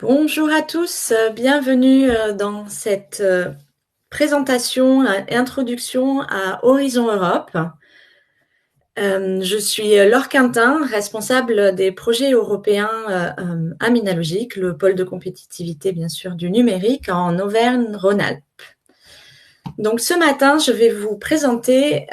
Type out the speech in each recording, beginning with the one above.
Bonjour à tous, bienvenue dans cette présentation et introduction à Horizon Europe. Je suis Laure Quintin, responsable des projets européens à Minalogic, le pôle de compétitivité bien sûr du numérique en Auvergne-Rhône-Alpes. Donc ce matin, je vais vous présenter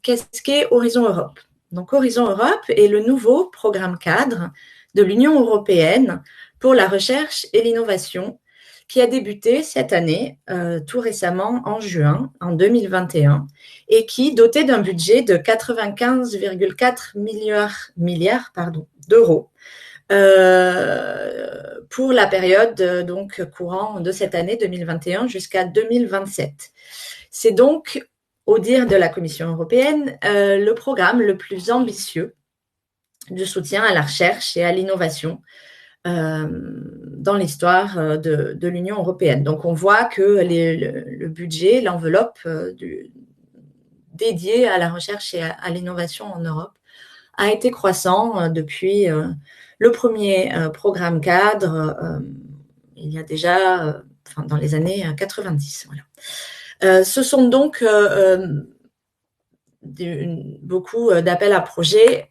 qu'est-ce qu'est Horizon Europe. Donc Horizon Europe est le nouveau programme cadre de l'Union européenne pour la recherche et l'innovation qui a débuté cette année, tout récemment en juin, en 2021, et qui, doté d'un budget de 95,4 milliards d'euros, pour la période donc courant de cette année 2021 jusqu'à 2027. C'est donc, au dire de la Commission européenne, le programme le plus ambitieux de soutien à la recherche et à l'innovation dans l'histoire de l'Union européenne. Donc, on voit que le budget, l'enveloppe dédiée à la recherche et à l'innovation en Europe a été croissant depuis le premier programme cadre il y a déjà, dans les années 90. Voilà. Ce sont donc beaucoup d'appels à projets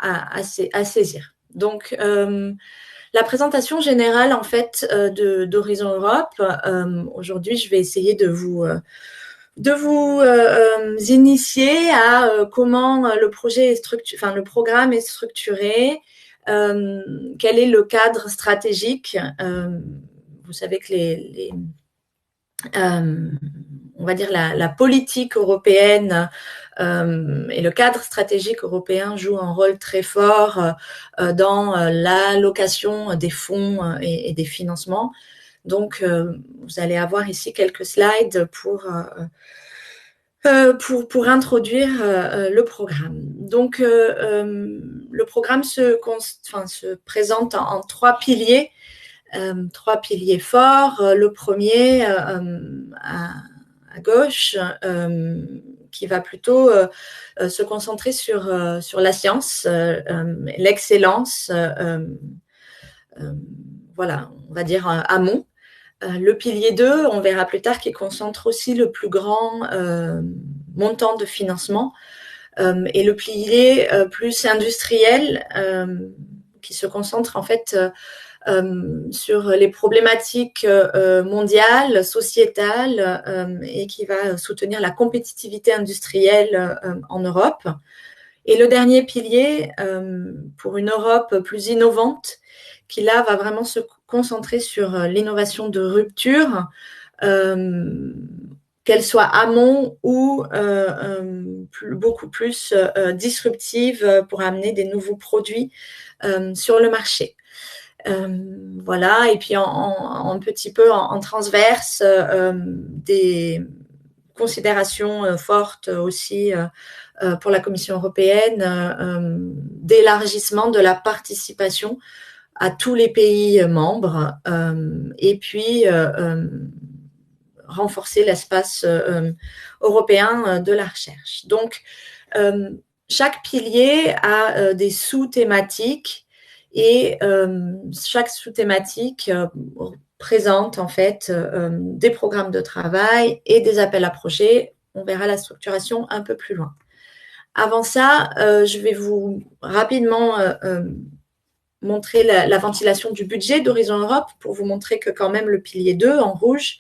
à saisir. Donc, la présentation générale en fait d'Horizon Europe. Aujourd'hui, je vais essayer de vous initier à comment le programme est structuré, quel est le cadre stratégique. Vous savez que on va dire la politique européenne et le cadre stratégique européen jouent un rôle très fort dans l'allocation des fonds et des financements. Donc, vous allez avoir ici quelques slides pour introduire le programme. Donc, le programme se présente en trois piliers forts. Le premier à gauche, qui va plutôt se concentrer sur la science, l'excellence, voilà, on va dire amont. Le pilier 2, on verra plus tard, qui concentre aussi le plus grand montant de financement. Et le pilier plus industriel, qui se concentre en fait sur les problématiques mondiales, sociétales, et qui va soutenir la compétitivité industrielle en Europe. Et le dernier pilier, pour une Europe plus innovante, qui là va vraiment se concentrer sur l'innovation de rupture, qu'elle soit amont ou beaucoup plus disruptive pour amener des nouveaux produits sur le marché. Voilà, et puis un petit peu en transverse, des considérations fortes aussi pour la Commission européenne, d'élargissement de la participation à tous les pays membres, et puis renforcer l'espace européen de la recherche. Donc, chaque pilier a des sous-thématiques et chaque sous-thématique présente en fait des programmes de travail et des appels à projets. On verra la structuration un peu plus loin. Avant ça, je vais vous rapidement montrer la ventilation du budget d'Horizon Europe pour vous montrer que quand même le pilier 2 en rouge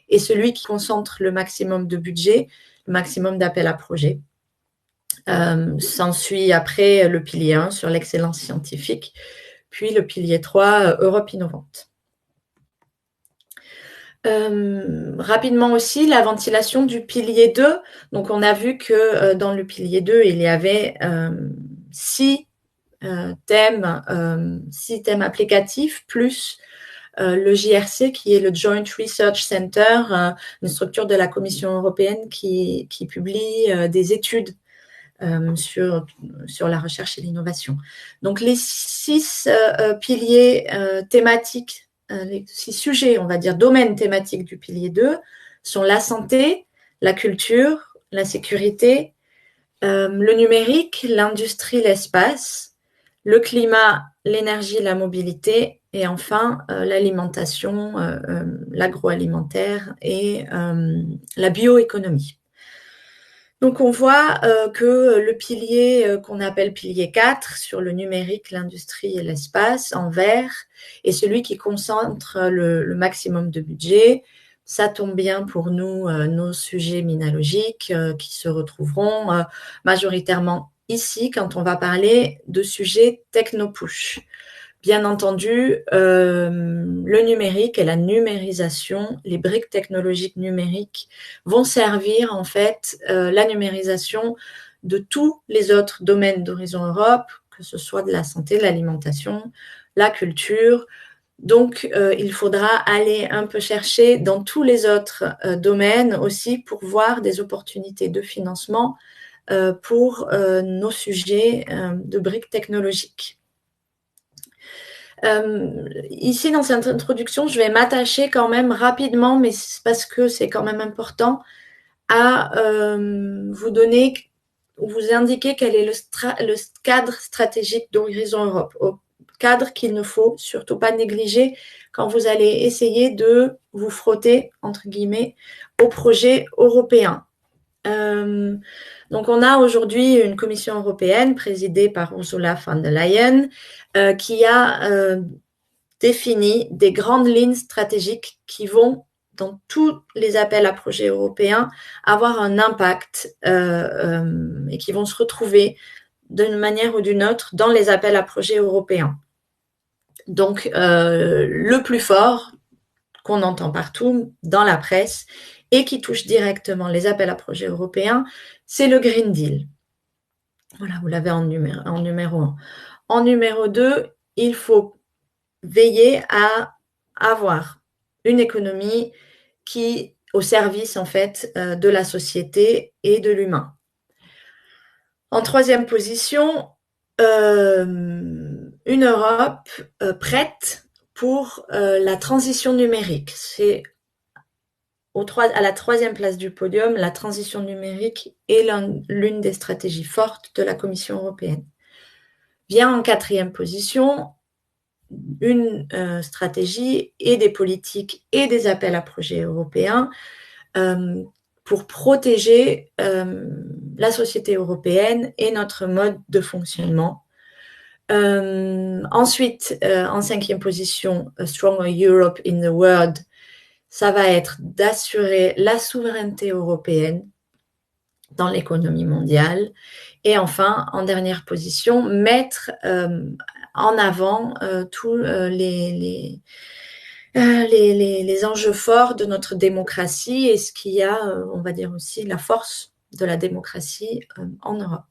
est celui qui concentre le maximum de budget, le maximum d'appels à projets. S'ensuit après le pilier 1 sur l'excellence scientifique, puis le pilier 3, Europe innovante. Rapidement aussi, la ventilation du pilier 2. Donc, on a vu que dans le pilier 2, il y avait 6 thèmes applicatifs, plus le JRC, qui est le Joint Research Center, une structure de la Commission européenne qui publie des études sur la recherche et l'innovation. Donc, les 6 piliers thématiques, les 6 sujets, on va dire, domaines thématiques du pilier 2 sont la santé, la culture, la sécurité, le numérique, l'industrie, l'espace, le climat, l'énergie, la mobilité et enfin l'alimentation, l'agroalimentaire et la bioéconomie. Donc on voit que le pilier qu'on appelle pilier 4 sur le numérique, l'industrie et l'espace en vert est celui qui concentre le maximum de budget. Ça tombe bien pour nous, nos sujets minalogiques qui se retrouveront majoritairement ici quand on va parler de sujets techno-push. Bien entendu, le numérique et la numérisation, les briques technologiques numériques vont servir en fait la numérisation de tous les autres domaines d'Horizon Europe, que ce soit de la santé, de l'alimentation, la culture. Donc, il faudra aller un peu chercher dans tous les autres domaines aussi pour voir des opportunités de financement pour nos sujets de briques technologiques. Ici, dans cette introduction, je vais m'attacher quand même rapidement, mais c'est parce que c'est quand même important, à vous donner, vous indiquer quel est le cadre stratégique d'Horizon Europe, au cadre qu'il ne faut surtout pas négliger quand vous allez essayer de vous frotter, entre guillemets, au projet européen. Donc, on a aujourd'hui une Commission européenne présidée par Ursula von der Leyen qui a défini des grandes lignes stratégiques qui vont, dans tous les appels à projets européens, avoir un impact et qui vont se retrouver d'une manière ou d'une autre dans les appels à projets européens. Donc, le plus fort qu'on entend partout dans la presse et qui touche directement les appels à projets européens, c'est le Green Deal. Voilà, vous l'avez en numéro 1. En numéro 2, il faut veiller à avoir une économie qui au service en fait de la société et de l'humain. En troisième position, une Europe prête pour la transition numérique. C'est à la troisième place du podium, la transition numérique est l'une des stratégies fortes de la Commission européenne. Vient en quatrième position une stratégie et des politiques et des appels à projets européens pour protéger la société européenne et notre mode de fonctionnement. Ensuite, en cinquième position, A Stronger Europe in the World, ça va être d'assurer la souveraineté européenne dans l'économie mondiale. Et enfin, en dernière position, mettre en avant tous les enjeux forts de notre démocratie et ce qu'il y a, on va dire aussi, la force de la démocratie en Europe.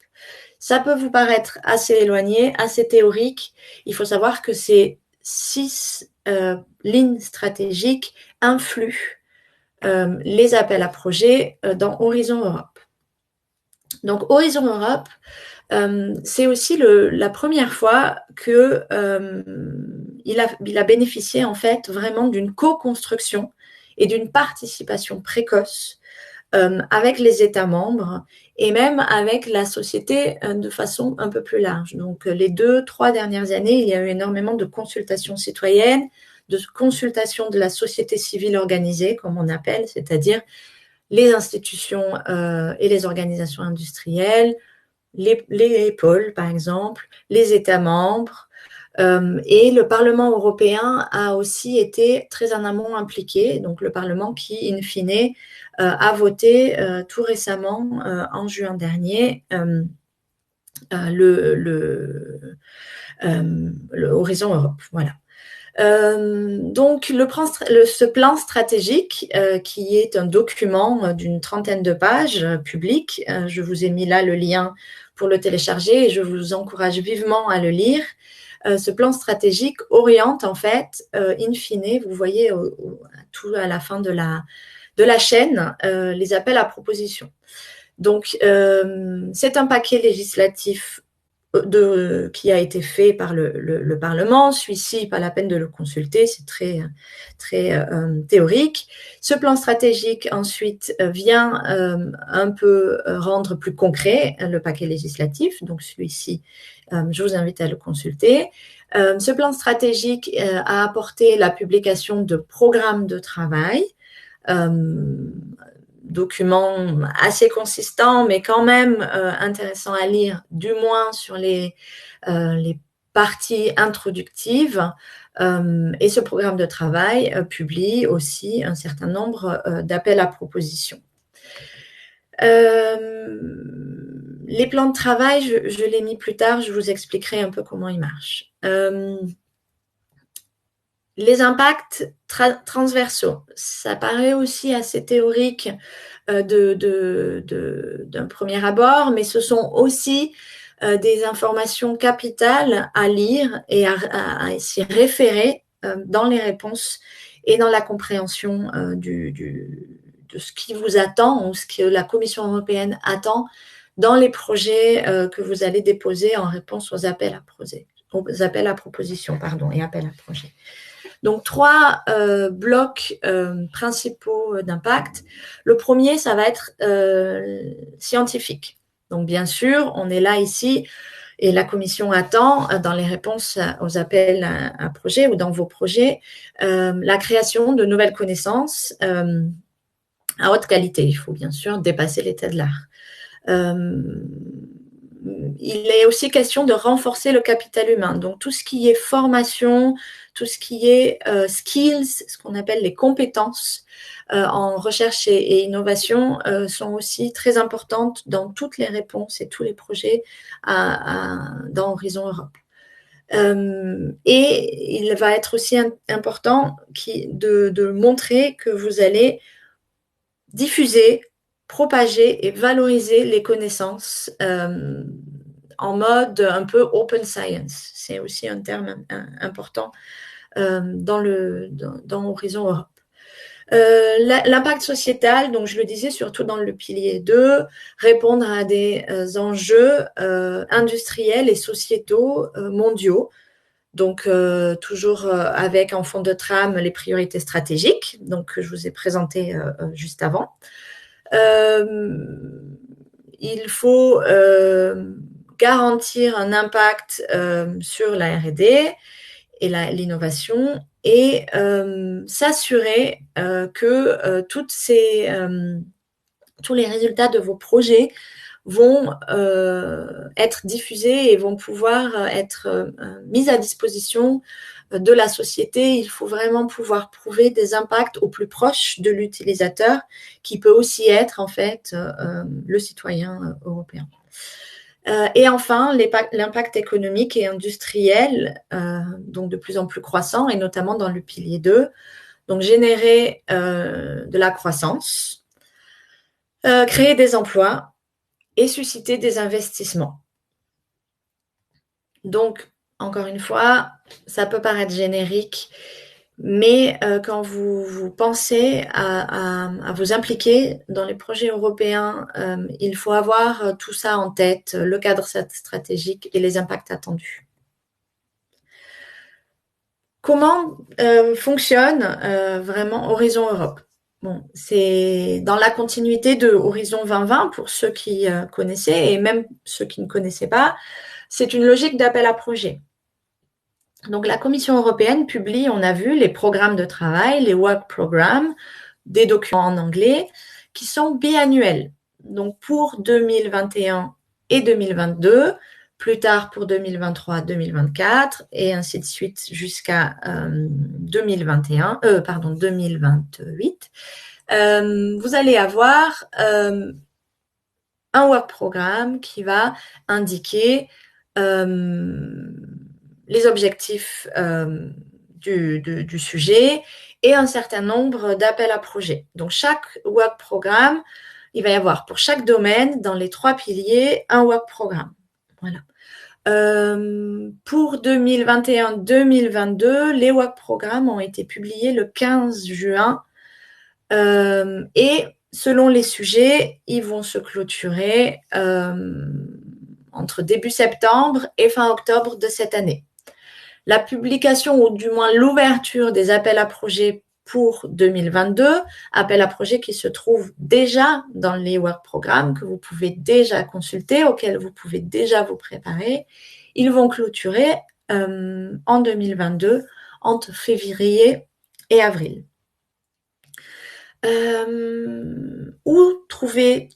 Ça peut vous paraître assez éloigné, assez théorique. Il faut savoir que ces 6 lignes stratégiques influent les appels à projets dans Horizon Europe. Donc, Horizon Europe, c'est aussi la première fois que il a bénéficié en fait vraiment d'une co-construction et d'une participation précoce avec les États membres et même avec la société de façon un peu plus large. Donc, les 2-3 dernières années, il y a eu énormément de consultations citoyennes, de consultations de la société civile organisée, comme on appelle, c'est-à-dire les institutions et les organisations industrielles, les pôles, par exemple, les États membres, et le Parlement européen a aussi été très en amont impliqué, donc le Parlement qui, in fine, a voté tout récemment, en juin dernier, le Horizon Europe. Voilà. Donc, ce plan stratégique, qui est un document d'une 30aine de pages public, je vous ai mis là le lien pour le télécharger et je vous encourage vivement à le lire. Ce plan stratégique oriente en fait, in fine, vous voyez tout à la fin de la chaîne, les appels à propositions. Donc, c'est un paquet législatif qui a été fait par le Parlement. Celui-ci, pas la peine de le consulter, c'est très, très théorique. Ce plan stratégique, ensuite, vient un peu rendre plus concret le paquet législatif. Donc, celui-ci Je vous invite à le consulter. Ce plan stratégique a apporté la publication de programmes de travail, documents assez consistants, mais quand même intéressants à lire, du moins sur les parties introductives. Et ce programme de travail publie aussi un certain nombre d'appels à propositions. Les plans de travail, je l'ai mis plus tard, je vous expliquerai un peu comment ils marchent. Les impacts transversaux, ça paraît aussi assez théorique d'un premier abord, mais ce sont aussi des informations capitales à lire et à s'y référer dans les réponses et dans la compréhension de ce qui vous attend ou ce que la Commission européenne attend dans les projets que vous allez déposer en réponse aux appels à propositions et appels à projets. Donc, 3 blocs principaux d'impact. Le premier, ça va être scientifique. Donc, bien sûr, on est là ici et la Commission attend, dans les réponses aux appels à projets ou dans vos projets, la création de nouvelles connaissances à haute qualité. Il faut bien sûr dépasser l'état de l'art. Il est aussi question de renforcer le capital humain. Donc, tout ce qui est formation, tout ce qui est skills, ce qu'on appelle les compétences en recherche et innovation sont aussi très importantes dans toutes les réponses et tous les projets dans Horizon Europe. Et il va être aussi important de montrer que vous allez diffuser, propager et valoriser les connaissances en mode un peu open science. C'est aussi un terme important dans Horizon Europe. L'impact sociétal, donc je le disais, surtout dans le pilier 2, répondre à des enjeux industriels et sociétaux mondiaux. Donc, toujours avec en fond de trame les priorités stratégiques, donc que je vous ai présentées juste avant. Il faut garantir un impact sur la R&D et l'innovation et s'assurer que tous les résultats de vos projets vont être diffusés et vont pouvoir être mis à disposition de la société. Il faut vraiment pouvoir prouver des impacts au plus proche de l'utilisateur, qui peut aussi être en fait le citoyen européen. Et enfin, l'impact économique et industriel, donc de plus en plus croissant, et notamment dans le pilier 2, donc générer de la croissance, créer des emplois et susciter des investissements. Donc, encore une fois, ça peut paraître générique, mais quand vous pensez à vous impliquer dans les projets européens, il faut avoir tout ça en tête, le cadre stratégique et les impacts attendus. Comment fonctionne vraiment Horizon Europe ? Bon, c'est dans la continuité de Horizon 2020 pour ceux qui connaissaient et même ceux qui ne connaissaient pas. C'est une logique d'appel à projet. Donc, la Commission européenne publie, on a vu, les programmes de travail, les work programs, des documents en anglais qui sont biannuels. Donc, pour 2021 et 2022, plus tard pour 2023-2024 et ainsi de suite jusqu'à 2028. Vous allez avoir un work programme qui va indiquer les objectifs du sujet et un certain nombre d'appels à projets. Donc, chaque work programme, il va y avoir pour chaque domaine, dans les 3 piliers, un work programme. Voilà. Pour 2021-2022, les work programmes ont été publiés le 15 juin et selon les sujets, ils vont se clôturer entre début septembre et fin octobre de cette année. La publication, ou du moins l'ouverture des appels à projets pour 2022, appels à projets qui se trouvent déjà dans les work programmes, que vous pouvez déjà consulter, auxquels vous pouvez déjà vous préparer. Ils vont clôturer en 2022 entre février et avril. Où trouver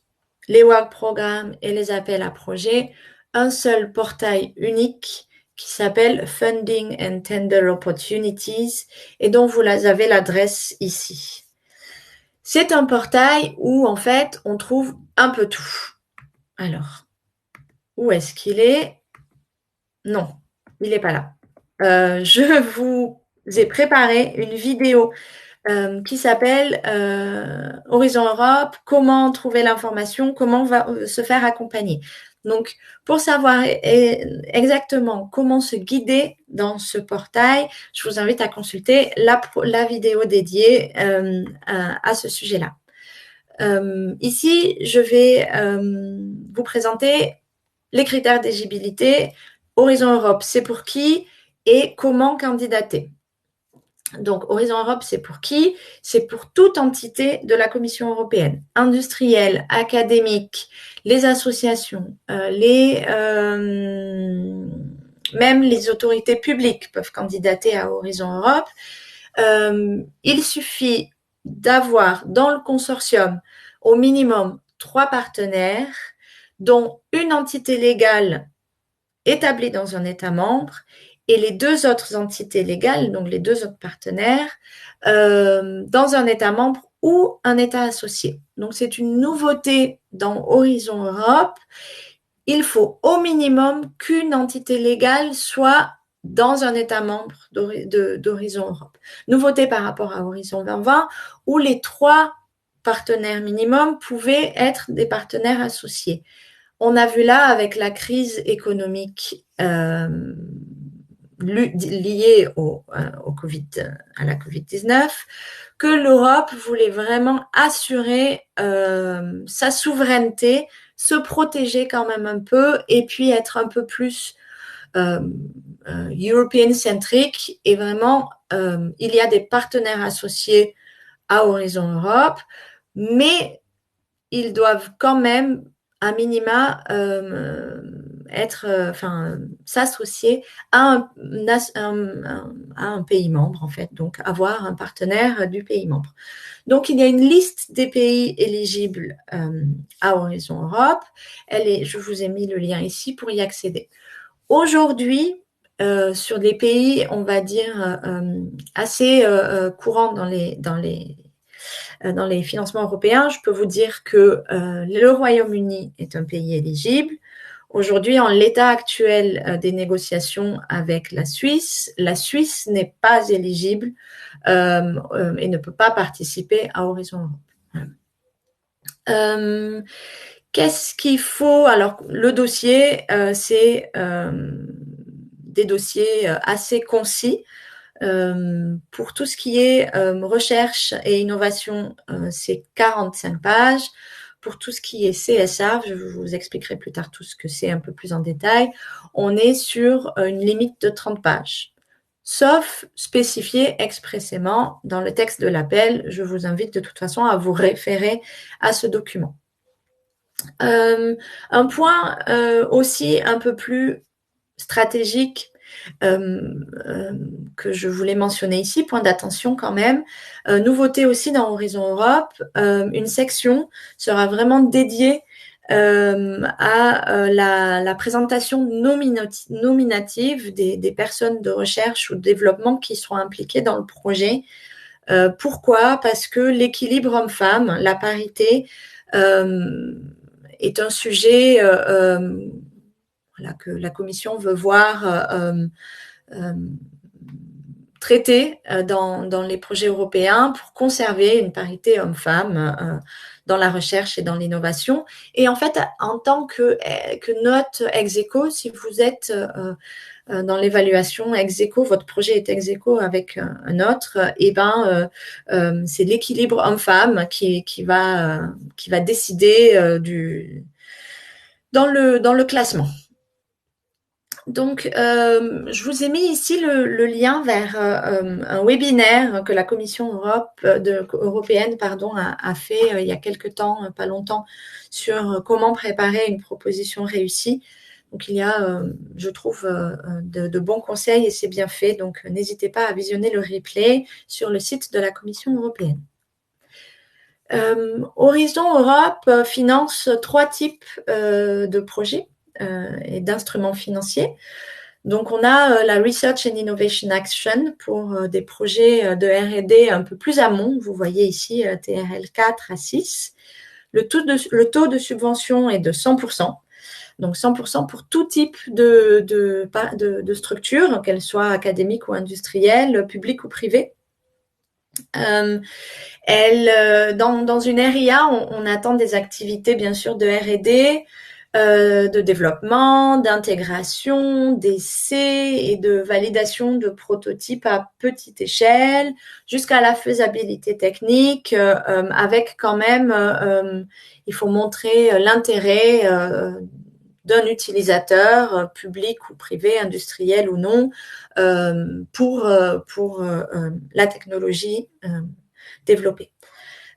les work programmes et les appels à projets? Un seul portail unique qui s'appelle Funding and Tender Opportunities et dont vous avez l'adresse ici. C'est un portail où en fait on trouve un peu tout. Alors, où est-ce qu'il est? Non, il n'est pas là. Je vous ai préparé une vidéo qui s'appelle Horizon Europe, comment trouver l'information, comment se faire accompagner. Donc, pour savoir exactement comment se guider dans ce portail, je vous invite à consulter la vidéo dédiée à ce sujet-là. Ici, je vais vous présenter les critères d'éligibilité. Horizon Europe, c'est pour qui et comment candidater. Donc, Horizon Europe, c'est pour qui? C'est pour toute entité de la Commission européenne, industrielle, académique, les associations, même les autorités publiques peuvent candidater à Horizon Europe. Il suffit d'avoir dans le consortium au minimum 3 partenaires, dont une entité légale établie dans un État membre et les 2 autres entités légales, donc les 2 autres partenaires, dans un État membre ou un État associé. Donc, c'est une nouveauté dans Horizon Europe. Il faut au minimum qu'une entité légale soit dans un État membre d'Horizon Europe. Nouveauté par rapport à Horizon 2020, où les 3 partenaires minimum pouvaient être des partenaires associés. On a vu là, avec la crise économique liée à la Covid-19, que l'Europe voulait vraiment assurer sa souveraineté, se protéger quand même un peu et puis être un peu plus European-centric. Et vraiment, il y a des partenaires associés à Horizon Europe, mais ils doivent quand même à minima s'associer à un pays membre, en fait, donc avoir un partenaire du pays membre. Donc, il y a une liste des pays éligibles à Horizon Europe. Je vous ai mis le lien ici pour y accéder. Aujourd'hui, sur des pays, on va dire, assez courants dans les financements européens, je peux vous dire que le Royaume-Uni est un pays éligible. Aujourd'hui, en l'état actuel des négociations avec la Suisse n'est pas éligible et ne peut pas participer à Horizon Europe. Qu'est-ce qu'il faut? Alors, le dossier, c'est des dossiers assez concis. Pour tout ce qui est recherche et innovation, c'est 45 pages. Pour tout ce qui est CSR, je vous expliquerai plus tard tout ce que c'est un peu plus en détail, on est sur une limite de 30 pages. Sauf spécifié expressément dans le texte de l'appel, je vous invite de toute façon à vous référer à ce document. Un point aussi un peu plus stratégique que je voulais mentionner ici, point d'attention quand même. Nouveauté aussi dans Horizon Europe, une section sera vraiment dédiée à la présentation nominative des personnes de recherche ou de développement qui seront impliquées dans le projet. Pourquoi? Parce que l'équilibre homme-femme, la parité, est un sujet que la Commission veut voir traité dans les projets européens pour conserver une parité homme-femme dans la recherche et dans l'innovation. Et en fait, en tant que note ex aequo, si vous êtes dans l'évaluation ex aequo, votre projet est ex aequo avec un autre, et c'est l'équilibre homme-femme qui va décider dans le classement. Donc, je vous ai mis ici le lien vers un webinaire que la Commission européenne a fait il y a quelque temps, pas longtemps, sur comment préparer une proposition réussie. Donc, il y a, je trouve, de bons conseils et c'est bien fait. Donc, n'hésitez pas à visionner le replay sur le site de la Commission européenne. Horizon Europe finance 3 types de projets et d'instruments financiers. Donc, on a la Research and Innovation Action pour des projets de R&D un peu plus amont. Vous voyez ici TRL 4 à 6. Le taux de subvention est de 100%. Donc, 100% pour tout type de structure, qu'elle soit académique ou industrielle, publique ou privée. Dans une RIA, on attend des activités, bien sûr, de R&D, de développement, d'intégration, d'essais et de validation de prototypes à petite échelle, jusqu'à la faisabilité technique, avec quand même, il faut montrer l'intérêt d'un utilisateur, public ou privé, industriel ou non, pour la technologie développée.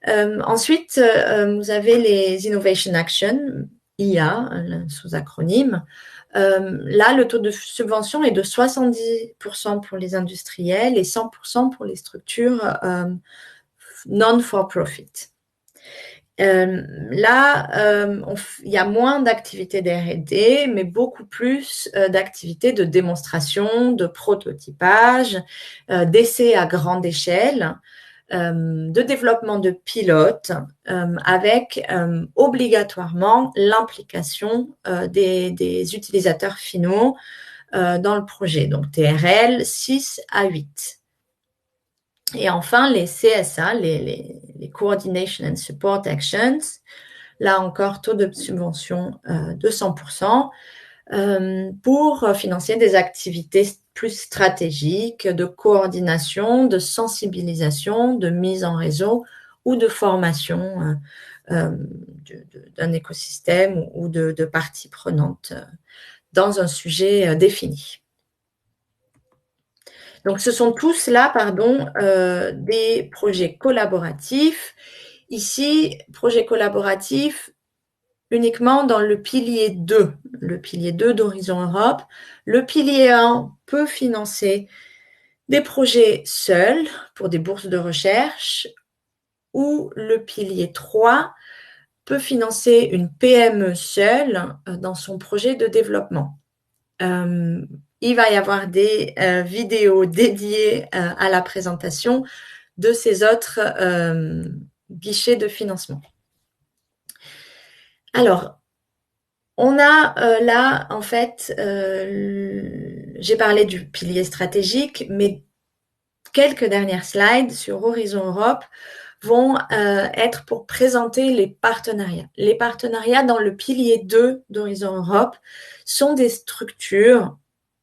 Ensuite, vous avez les Innovation Action, IA, sous-acronyme. Là, le taux de subvention est de 70% pour les industriels et 100% pour les structures non-for-profit. Là, il y a moins d'activités d'R&D, mais beaucoup plus d'activités de démonstration, de prototypage, d'essais à grande échelle, de développement de pilotes, avec obligatoirement l'implication des utilisateurs finaux dans le projet, donc TRL 6 à 8. Et enfin, les CSA, les Coordination and Support Actions, là encore, taux de subvention de 100%, pour financer des activités plus stratégiques de coordination, de sensibilisation, de mise en réseau ou de formation d'un écosystème ou de parties prenantes dans un sujet défini. Donc, ce sont tous là, des projets collaboratifs. Ici, projet collaboratif uniquement dans le pilier 2 d'Horizon Europe. Le pilier 1 peut financer des projets seuls pour des bourses de recherche ou le pilier 3 peut financer une PME seule dans son projet de développement. Il va y avoir des vidéos dédiées à la présentation de ces autres guichets de financement. Alors, on a là, en fait, j'ai parlé du pilier stratégique, mais quelques dernières slides sur Horizon Europe vont être pour présenter les partenariats. Les partenariats dans le pilier 2 d'Horizon Europe sont des structures,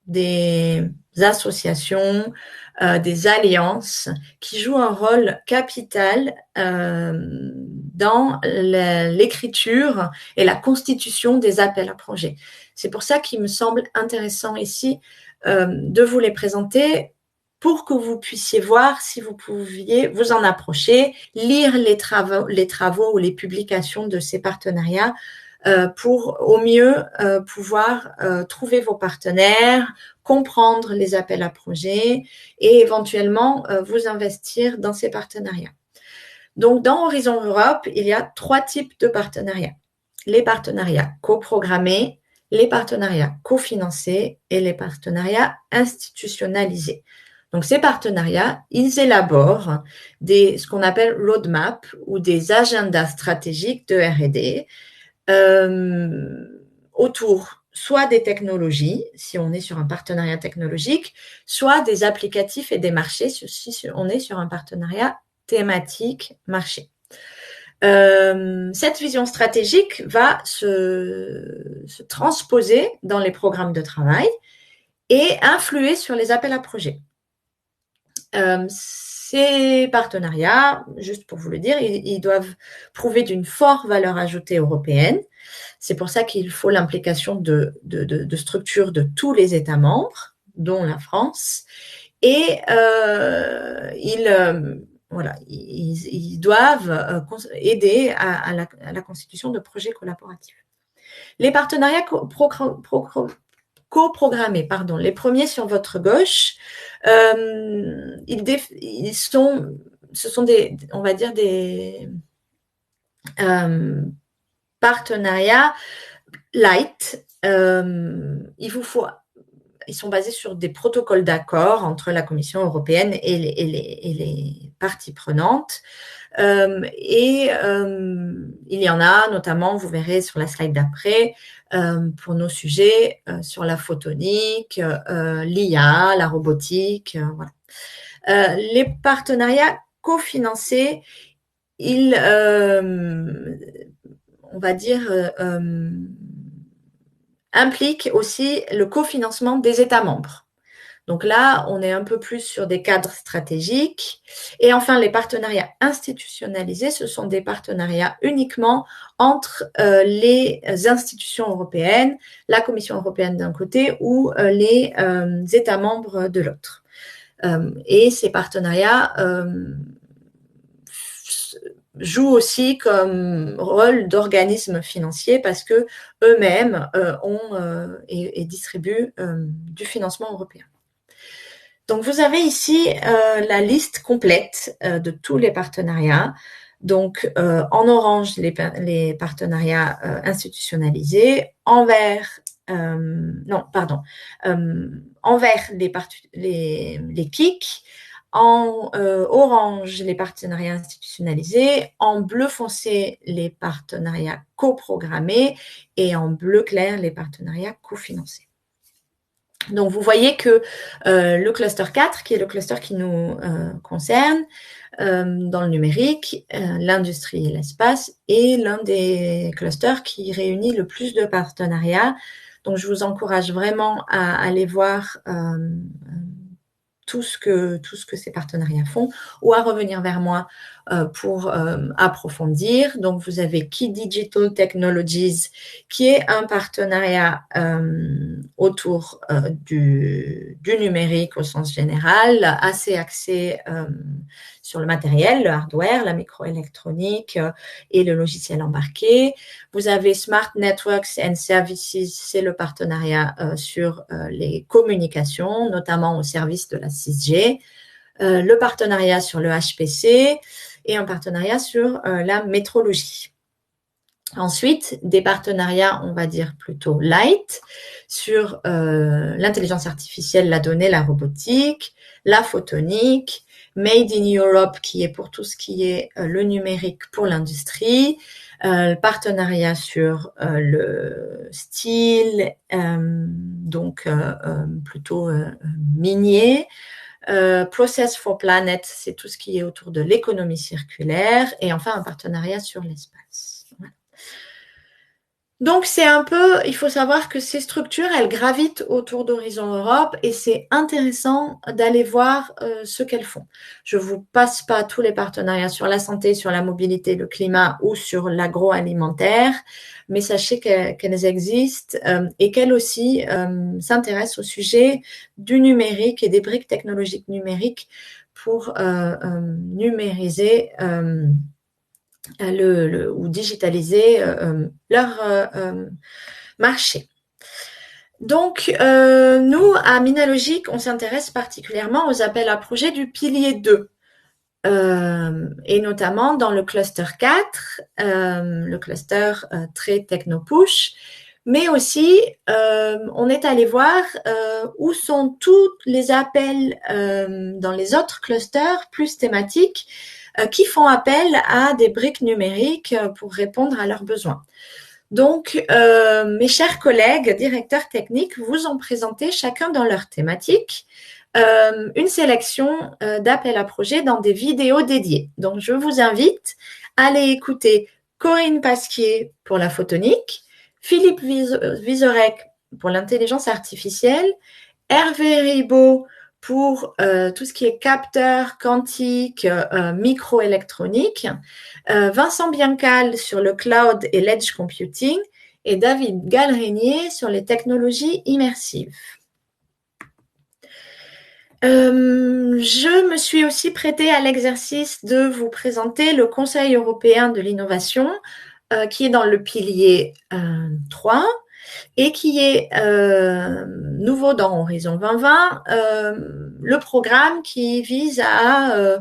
des associations, des alliances qui jouent un rôle capital dans l'écriture et la constitution des appels à projets. C'est pour ça qu'il me semble intéressant ici de vous les présenter pour que vous puissiez voir si vous pouviez vous en approcher, lire les travaux ou les publications de ces partenariats pour au mieux pouvoir trouver vos partenaires, comprendre les appels à projets et éventuellement vous investir dans ces partenariats. Donc, dans Horizon Europe, il y a 3 types de partenariats. Les partenariats coprogrammés, les partenariats cofinancés et les partenariats institutionnalisés. Donc, ces partenariats, ils élaborent ce qu'on appelle roadmap ou des agendas stratégiques de R&D autour soit des technologies, si on est sur un partenariat technologique, soit des applicatifs et des marchés, si on est sur un partenariat thématique marché. Cette vision stratégique va se transposer dans les programmes de travail et influer sur les appels à projets. Ces partenariats, juste pour vous le dire, ils doivent prouver d'une forte valeur ajoutée européenne. C'est pour ça qu'il faut l'implication de structures de tous les États membres, dont la France, et ils doivent aider à la constitution de projets collaboratifs. Les partenariats coprogrammés, les premiers sur votre gauche, ce sont des, on va dire, des partenariats light. Ils sont basés sur des protocoles d'accord entre la Commission européenne et les parties prenantes. Il y en a notamment, vous verrez sur la slide d'après, pour nos sujets sur la photonique, l'IA, la robotique. Voilà. Les partenariats cofinancés, on va dire, impliquent aussi le cofinancement des États membres. Donc là, on est un peu plus sur des cadres stratégiques. Et enfin, les partenariats institutionnalisés, ce sont des partenariats uniquement entre les institutions européennes, la Commission européenne d'un côté ou les États membres de l'autre. Et ces partenariats jouent aussi comme rôle d'organisme financier parce que eux-mêmes et distribuent du financement européen. Donc, vous avez ici la liste complète de tous les partenariats. Donc, en orange, les partenariats institutionnalisés, en vert, en vert, les KIC, en orange, les partenariats institutionnalisés, en bleu foncé, les partenariats coprogrammés et en bleu clair, les partenariats cofinancés. Donc, vous voyez que le cluster 4, qui est le cluster qui nous concerne dans le numérique, l'industrie et l'espace, est l'un des clusters qui réunit le plus de partenariats. Donc, je vous encourage vraiment à aller voir tout ce que ces partenariats font ou à revenir vers moi pour approfondir. Donc, vous avez Key Digital Technologies, qui est un partenariat autour du numérique au sens général, assez axé sur le matériel, le hardware, la microélectronique et le logiciel embarqué. Vous avez Smart Networks and Services, c'est le partenariat sur les communications, notamment au service de la 6G. Le partenariat sur le HPC et un partenariat sur la métrologie. Ensuite, des partenariats, on va dire plutôt light, sur l'intelligence artificielle, la donnée, la robotique, la photonique, Made in Europe, qui est pour tout ce qui est le numérique pour l'industrie, partenariat sur le style, donc plutôt minier, Process for Planet, c'est tout ce qui est autour de l'économie circulaire, et enfin un partenariat sur l'espace. Voilà. Donc, c'est un peu, il faut savoir que ces structures, elles gravitent autour d'Horizon Europe et c'est intéressant d'aller voir ce qu'elles font. Je ne vous passe pas tous les partenariats sur la santé, sur la mobilité, le climat ou sur l'agroalimentaire, mais sachez qu'elles existent et qu'elles aussi s'intéressent au sujet du numérique et des briques technologiques numériques pour numériser ou digitaliser leur marché. Donc, nous, à Minalogic, on s'intéresse particulièrement aux appels à projets du pilier 2. Et notamment dans le cluster 4, le cluster très techno-push, mais aussi on est allé voir où sont tous les appels dans les autres clusters plus thématiques qui font appel à des briques numériques pour répondre à leurs besoins. Donc, mes chers collègues directeurs techniques vous ont présenté chacun dans leur thématique une sélection d'appels à projets dans des vidéos dédiées. Donc, je vous invite à aller écouter Corinne Pasquier pour la photonique, Philippe Vizorek pour l'intelligence artificielle, Hervé Ribaud pour tout ce qui est capteur quantique, microélectronique, Vincent Biancal sur le cloud et l'edge computing et David Galrenier sur les technologies immersives. Je me suis aussi prêtée à l'exercice de vous présenter le Conseil européen de l'innovation qui est dans le pilier 3 et qui est nouveau dans Horizon 2020, le programme qui vise à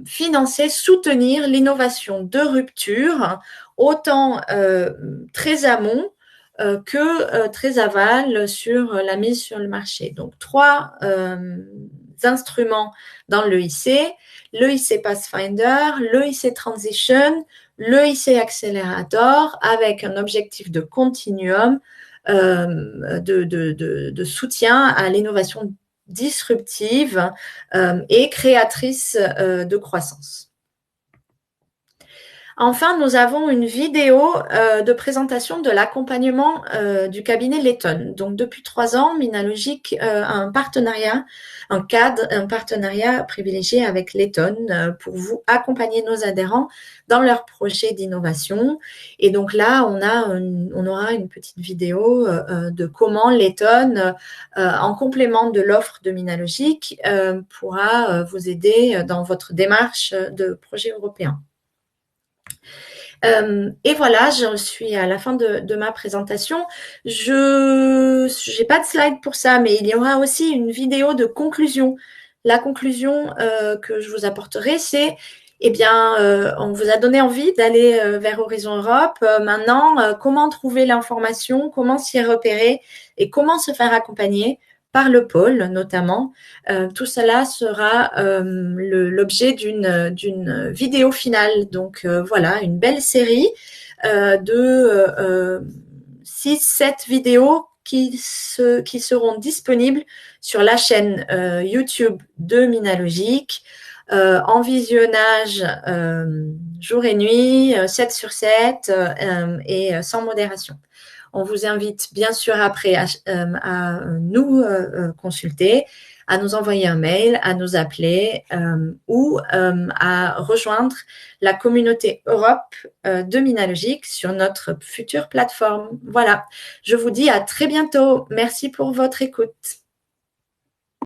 financer, soutenir l'innovation de rupture, autant très amont que très aval sur la mise sur le marché. Donc, 3 instruments dans l'EIC, l'EIC Pathfinder, l'EIC Transition, l'EIC Accelerator, avec un objectif de continuum de soutien à l'innovation disruptive et créatrice de croissance. Enfin, nous avons une vidéo de présentation de l'accompagnement du cabinet Letton. Donc, depuis 3 ans, Minalogic a un partenariat, un partenariat privilégié avec Letton pour vous accompagner nos adhérents dans leurs projets d'innovation. Et donc là, on aura une petite vidéo de comment Letton, en complément de l'offre de Minalogic, pourra vous aider dans votre démarche de projet européen. Et voilà, je suis à la fin de ma présentation. Je n'ai pas de slide pour ça, mais il y aura aussi une vidéo de conclusion. La conclusion que je vous apporterai, c'est, eh bien, on vous a donné envie d'aller vers Horizon Europe. Maintenant, comment trouver l'information, comment s'y repérer et comment se faire accompagner par le pôle notamment. Tout cela sera l'objet d'une vidéo finale. Donc voilà, une belle série de 6-7 vidéos qui seront disponibles sur la chaîne YouTube de Minalogic en visionnage jour et nuit, 7 sur 7 et sans modération. On vous invite bien sûr après à nous consulter, à nous envoyer un mail, à nous appeler ou à rejoindre la communauté Europe de Minalogic sur notre future plateforme. Voilà, je vous dis à très bientôt. Merci pour votre écoute.